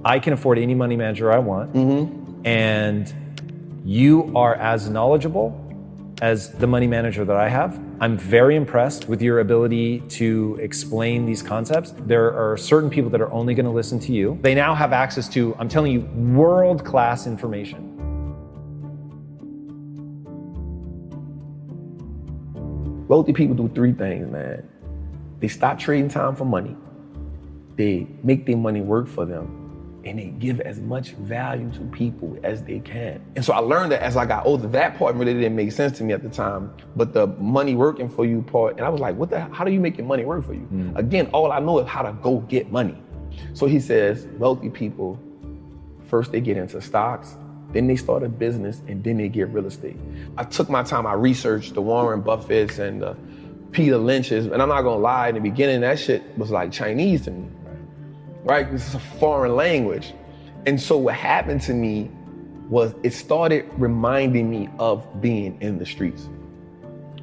I can afford any money manager I want, and you are as knowledgeable as the money manager that I have. I'm very impressed with your ability to explain these concepts. There are certain people that are only going to listen to you. They now have access to, I'm telling you, world-class information. Wealthy people do three things, man. They stop trading time for money. They make their money work for them. And they give as much value to people as they can. And so I learned that as I got older. That part really didn't make sense to me at the time, but the money working for you part, and I was like, how do you make your money work for you? Again, all I know is how to go get money. So he says, wealthy people, first they get into stocks, then they start a business, and then they get real estate. I took my time, I researched the Warren Buffetts and the Peter Lynch's, and I'm not gonna lie, in the beginning, that shit was like Chinese to me. Right? This is a foreign language. And so what happened to me was it started reminding me of being in the streets.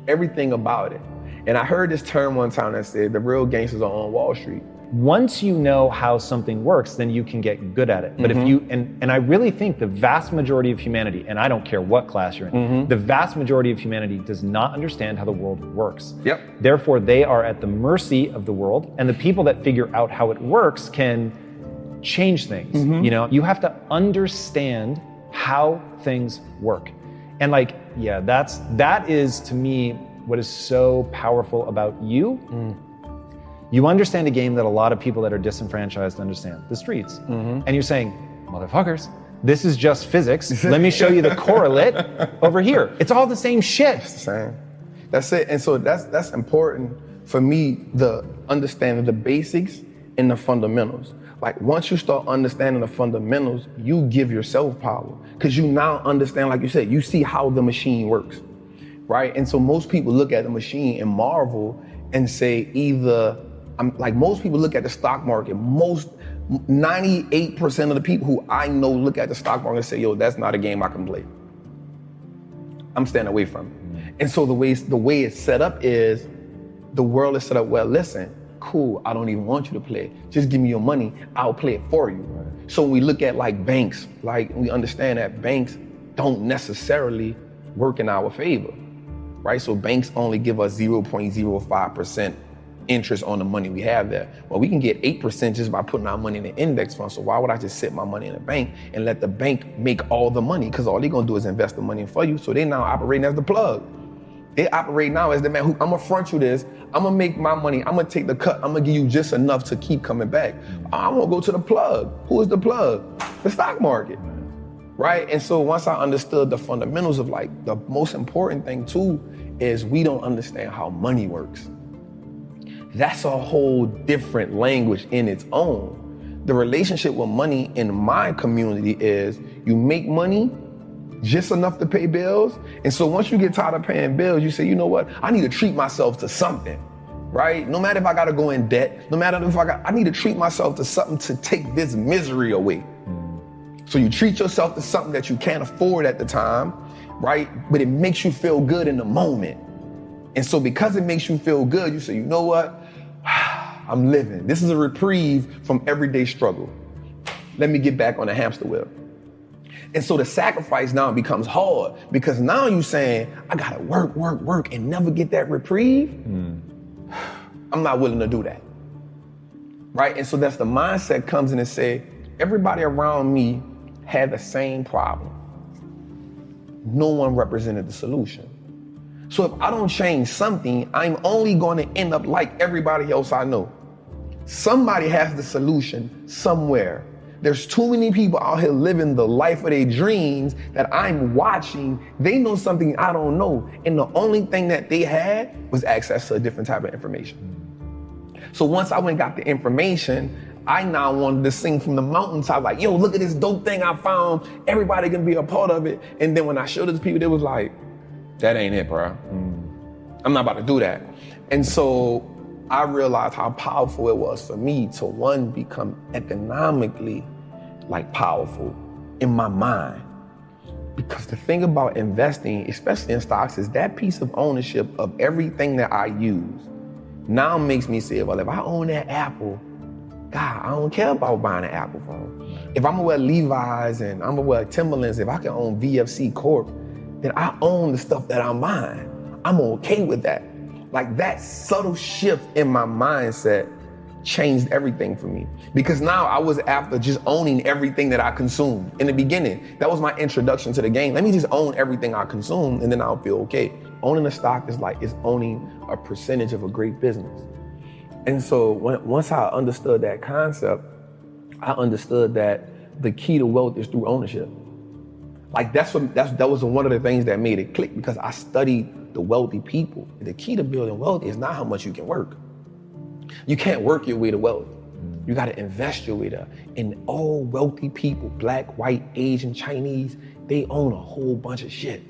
Everything about it. And I heard this term one time that said, the real gangsters are on Wall Street. Once you know how something works, then you can get good at it. But if you, and I really think the vast majority of humanity, and I don't care what class you're in, the vast majority of humanity does not understand how the world works. Therefore, they are at the mercy of the world, and the people that figure out how it works can change things. You know, you have to understand how things work. And like, yeah, that is to me what is so powerful about you. You understand a game that a lot of people that are disenfranchised understand, the streets. And you're saying, motherfuckers, this is just physics. Let me show you the correlate over here. It's all the same shit. It's the same. That's it. And so that's important for me, the understanding the basics and the fundamentals. Like once you start understanding the fundamentals, you give yourself power. Because you now understand, like you said, you see how the machine works, right? And so most people look at the machine and marvel and say either, like most people look at the stock market, 98% of the people who I know look at the stock market and say, yo, that's not a game I can play. I'm staying away from it. And so the way it's set up is, the world is set up, well, listen, cool, I don't even want you to play. Just give me your money, I'll play it for you. So when we look at like banks, like we understand that banks don't necessarily work in our favor, right? So banks only give us 0.05% interest on the money we have there. Well, we can get 8% just by putting our money in an index fund. So why would I just sit my money in a bank and let the bank make all the money? Because all they're gonna do is invest the money for you. So they now operating as the plug. They operate now as the man who, I'm gonna front you this, I'm gonna make my money, I'm gonna take the cut, I'm gonna give you just enough to keep coming back. I wanna go to the plug. Who is the plug? The stock market, right? And so once I understood the fundamentals of like, the most important thing too, is we don't understand how money works. That's a whole different language in its own. The relationship with money in my community is you make money just enough to pay bills. And so once you get tired of paying bills, you say, you know what? I need to treat myself to something, right? No matter if I gotta go in debt, no matter if I need to treat myself to something to take this misery away. So you treat yourself to something that you can't afford at the time, right? But it makes you feel good in the moment. And so because it makes you feel good, you say, you know what? I'm living. This is a reprieve from everyday struggle. Let me get back on the hamster wheel. And so the sacrifice now becomes hard because now you're saying, I gotta work, and never get that reprieve. I'm not willing to do that, right? And so that's the mindset comes in and say, everybody around me had the same problem. No one represented the solution. So if I don't change something, I'm only going to end up like everybody else I know. Somebody has the solution somewhere. There's too many people out here living the life of their dreams that I'm watching. They know something I don't know. And the only thing that they had was access to a different type of information. So once I went and got the information, I now wanted to sing from the mountaintop, like, yo, look at this dope thing I found. Everybody can be a part of it. And then when I showed it to people, they was like, that ain't it, bro. I'm not about to do that. And so I realized how powerful it was for me to, one, become economically like powerful in my mind. Because the thing about investing, especially in stocks, is that piece of ownership of everything that I use now makes me say, well, if I own that Apple God, I don't care about buying an Apple phone. If I'm gonna wear Levi's and I'm gonna wear Timberlands, if I can own VFC Corp, then I own the stuff that I'm buying. I'm okay with that. Like that subtle shift in my mindset changed everything for me. Because now I was after just owning everything that I consumed. In the beginning, that was my introduction to the game. Let me just own everything I consume and then I'll feel okay. Owning a stock is like, it's owning a percentage of a great business. And so once I understood that concept, I understood that the key to wealth is through ownership. Like that was one of the things that made it click, because I studied the wealthy people. The key to building wealth is not how much you can work. You can't work your way to wealth. You got to invest your way there. And all wealthy people, black, white, Asian, Chinese, they own a whole bunch of shit.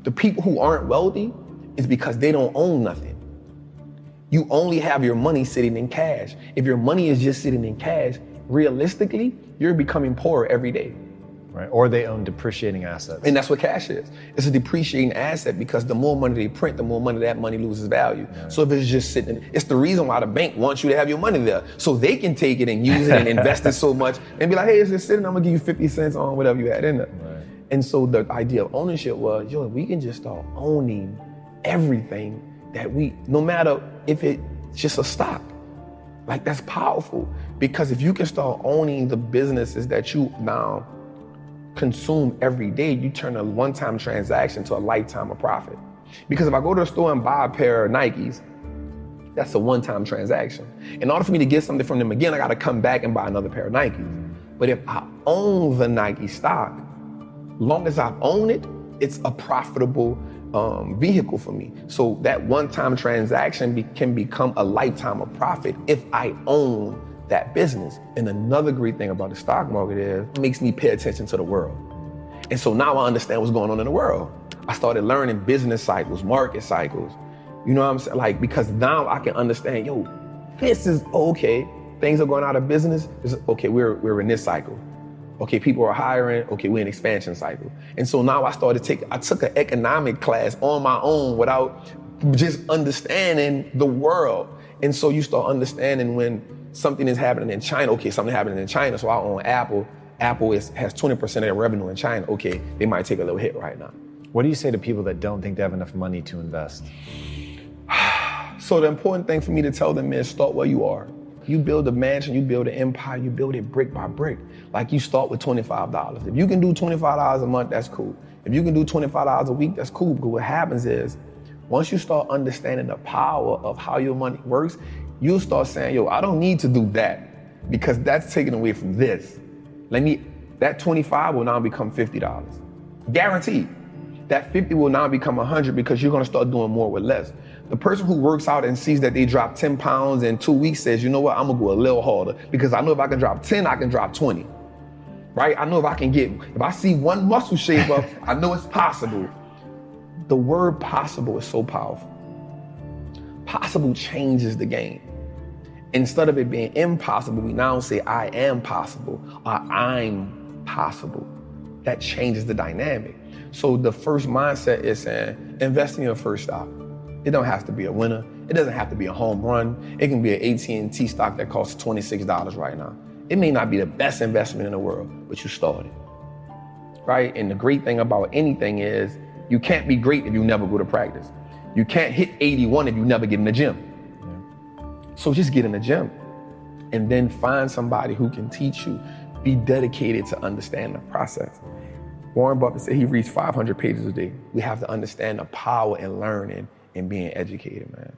The people who aren't wealthy is because they don't own nothing. You only have your money sitting in cash. If your money is just sitting in cash, realistically, you're becoming poorer every day. Right, or they own depreciating assets. And that's what cash is. It's a depreciating asset, because the more money they print, the more money that money loses value. Right. So if it's just sitting, it's the reason why the bank wants you to have your money there, so they can take it and use it and invest it so much and be like, hey, it's just sitting, I'm gonna give you 50 cents on whatever you had in there. Right. And so the idea of ownership was, we can just start owning everything that no matter if it's just a stock. Like that's powerful, because if you can start owning the businesses that you now consume every day, you turn a one-time transaction to a lifetime of profit. Because if I go to the store and buy a pair of Nikes, that's a one-time transaction. In order for me to get something from them again, I gotta come back and buy another pair of Nikes. But if I own the Nike stock, long as I own it, it's a profitable vehicle for me. So that one-time transaction can become a lifetime of profit if I own that business. And another great thing about the stock market is it makes me pay attention to the world. And so now I understand what's going on in the world. I started learning business cycles, market cycles. You know what I'm saying? Like, because now I can understand, this is okay. Things are going out of business. Okay, we're in this cycle. Okay, people are hiring. Okay, we're in expansion cycle. And so now I took an economic class on my own without just understanding the world. And so you start understanding when something is happening in China. Okay, something happening in China, so I own Apple. Apple has 20% of their revenue in China. Okay, they might take a little hit right now. What do you say to people that don't think they have enough money to invest? So the important thing for me to tell them is start where you are. You build a mansion, you build an empire, you build it brick by brick. Like you start with $25. If you can do $25 a month, that's cool. If you can do $25 a week, that's cool. Because what happens is, once you start understanding the power of how your money works, you'll start saying, I don't need to do that, because that's taken away from this. That 25 will now become $50. Guaranteed. That 50 will now become 100, because you're gonna start doing more with less. The person who works out and sees that they drop 10 pounds in 2 weeks says, you know what, I'm gonna go a little harder, because I know if I can drop 10, I can drop 20, right? I know if I see one muscle shape up, I know it's possible. The word possible is so powerful. Possible changes the game. Instead of it being impossible, we now say I am possible, or I'm possible. That changes the dynamic. So the first mindset is saying, invest in your first stock. It don't have to be a winner. It doesn't have to be a home run. It can be an AT&T stock that costs $26 right now. It may not be the best investment in the world, but you started, right? And the great thing about anything is you can't be great if you never go to practice. You can't hit 81 if you never get in the gym. So just get in the gym and then find somebody who can teach you. Be dedicated to understand the process. Warren Buffett said he reads 500 pages a day. We have to understand the power in learning and being educated, man.